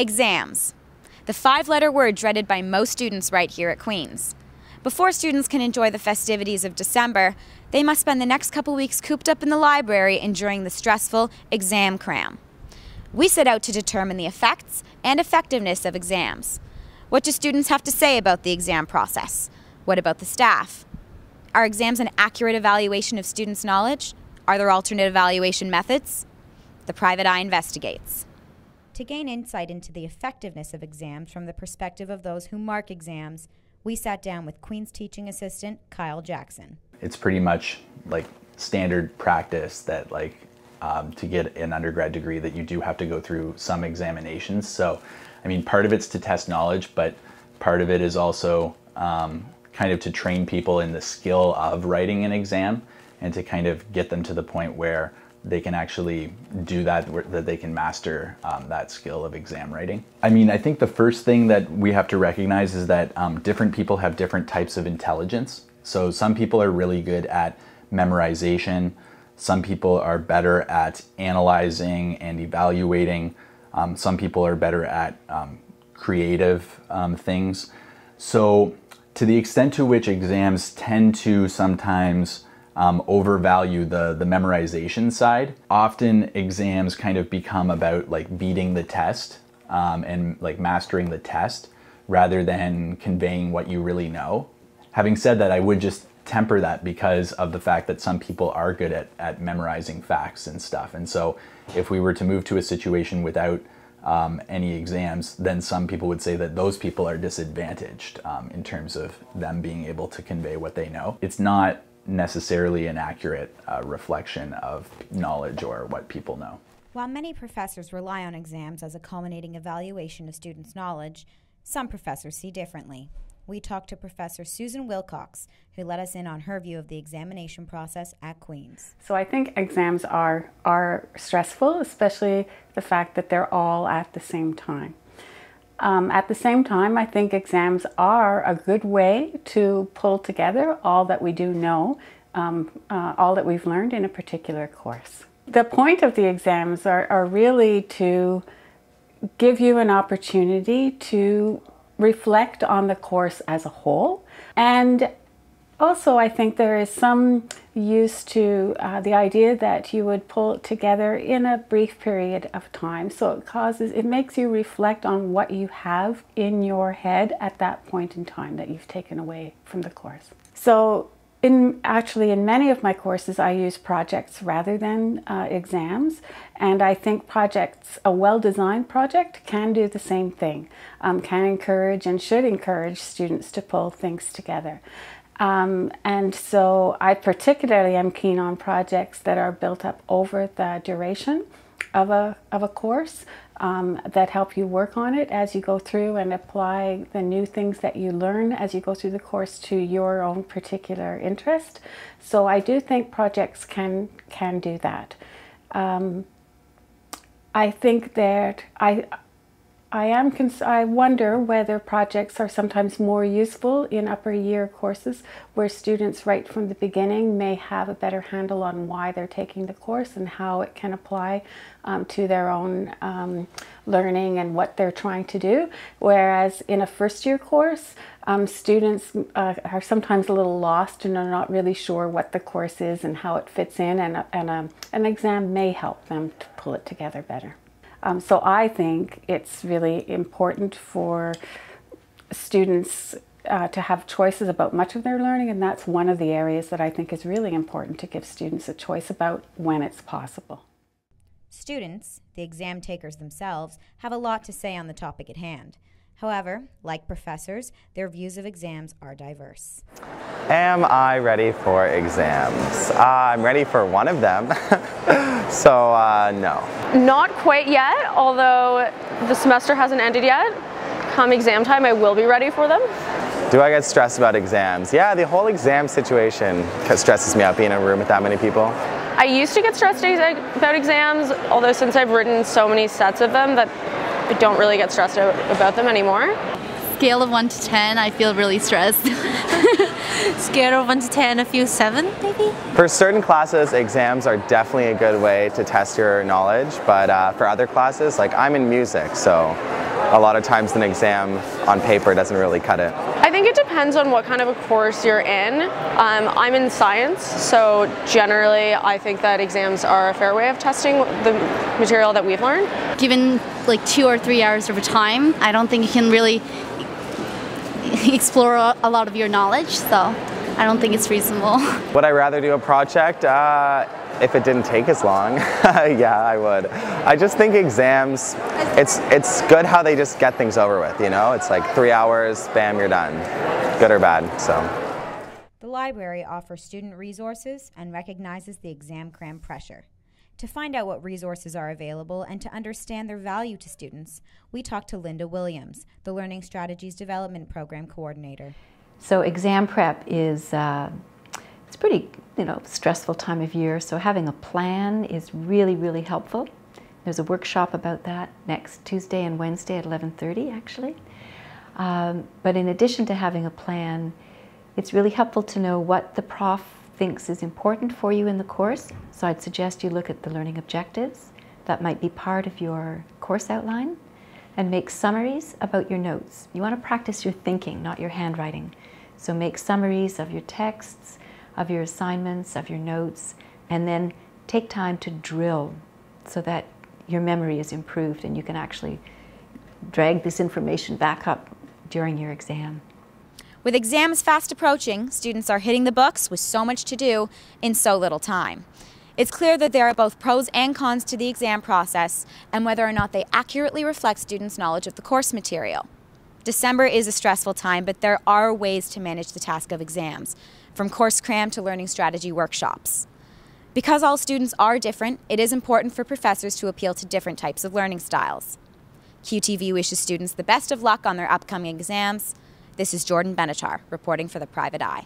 Exams. The 5-letter word dreaded by most students right here at Queen's. Before students can enjoy the festivities of December, they must spend the next couple weeks cooped up in the library enduring the stressful exam cram. We set out to determine the effects and effectiveness of exams. What do students have to say about the exam process? What about the staff? Are exams an accurate evaluation of students' knowledge? Are there alternate evaluation methods? The Private Eye investigates. To gain insight into the effectiveness of exams from the perspective of those who mark exams, we sat down with Queen's teaching assistant, Kyle Jackson. It's pretty much like standard practice that to get an undergrad degree that you do have to go through some examinations. So, I mean, part of it's to test knowledge, but part of it is also kind of to train people in the skill of writing an exam and to kind of get them to the point where they can actually do that they can master that skill of exam writing. I mean, I think the first thing that we have to recognize is that different people have different types of intelligence. So some people are really good at memorization. Some people are better at analyzing and evaluating. Some people are better at creative things. So to the extent to which exams tend to sometimes overvalue the memorization side, often exams kind of become about like beating the test and like mastering the test rather than conveying what you really know. Having said that, I would just temper that because of the fact that some people are good at memorizing facts and stuff. And so if we were to move to a situation without any exams, then some people would say that those people are disadvantaged in terms of them being able to convey what they know. It's not necessarily an accurate reflection of knowledge or what people know. While many professors rely on exams as a culminating evaluation of students' knowledge, some professors see differently. We talked to Professor Susan Wilcox, who let us in on her view of the examination process at Queen's. So I think exams are stressful, especially the fact that they're all at the same time. At the same time, I think exams are a good way to pull together all that we do know, all that we've learned in a particular course. The point of the exams are really to give you an opportunity to reflect on the course as a whole. And also, I think there is some use to the idea that you would pull it together in a brief period of time. So it makes you reflect on what you have in your head at that point in time that you've taken away from the course. So actually in many of my courses, I use projects rather than exams. And I think a well-designed project can do the same thing, can encourage and should encourage students to pull things together. And so I particularly am keen on projects that are built up over the duration of a course, that help you work on it as you go through and apply the new things that you learn as you go through the course to your own particular interest. So I do think projects can do that. I think that I wonder whether projects are sometimes more useful in upper year courses where students right from the beginning may have a better handle on why they're taking the course and how it can apply to their own learning and what they're trying to do. Whereas in a first year course, students are sometimes a little lost and are not really sure what the course is and how it fits in, and an exam may help them to pull it together better. So I think it's really important for students to have choices about much of their learning, and that's one of the areas that I think is really important to give students a choice about when it's possible. Students, the exam takers themselves, have a lot to say on the topic at hand. However, like professors, their views of exams are diverse. Am I ready for exams? I'm ready for one of them, so no. Not quite yet, although the semester hasn't ended yet. Come exam time, I will be ready for them. Do I get stressed about exams? Yeah, the whole exam situation stresses me out, being in a room with that many people. I used to get stressed about exams, although since I've written so many sets of them that I don't really get stressed out about them anymore. Scale of 1 to 10, I feel really stressed. Scale of 1 to 10, I feel 7 maybe? For certain classes, exams are definitely a good way to test your knowledge, but for other classes, like I'm in music, so a lot of times an exam on paper doesn't really cut it. I think it depends on what kind of a course you're in. I'm in science, so generally I think that exams are a fair way of testing the material that we've learned. Given like 2 or 3 hours of time, I don't think you can really explore a lot of your knowledge, so I don't think it's reasonable. Would I rather do a project? If it didn't take as long, yeah, I would. I just think exams, it's good how they just get things over with, you know? It's like 3 hours, bam, you're done. Good or bad, so. The library offers student resources and recognizes the exam cram pressure. To find out what resources are available and to understand their value to students, we talked to Linda Williams, the Learning Strategies Development Program Coordinator. So exam prep is it's a pretty, stressful time of year, so having a plan is really, really helpful. There's a workshop about that next Tuesday and Wednesday at 11:30 actually. But in addition to having a plan, it's really helpful to know what the prof thinks is important for you in the course. So I'd suggest you look at the learning objectives. That might be part of your course outline. And make summaries about your notes. You want to practice your thinking, not your handwriting. So make summaries of your texts, of your assignments, of your notes, and then take time to drill so that your memory is improved and you can actually drag this information back up during your exam. With exams fast approaching, students are hitting the books with so much to do in so little time. It's clear that there are both pros and cons to the exam process and whether or not they accurately reflect students' knowledge of the course material. December is a stressful time, but there are ways to manage the task of exams, from course cram to learning strategy workshops. Because all students are different, it is important for professors to appeal to different types of learning styles. QTV wishes students the best of luck on their upcoming exams. This is Jordan Benatar reporting for The Private Eye.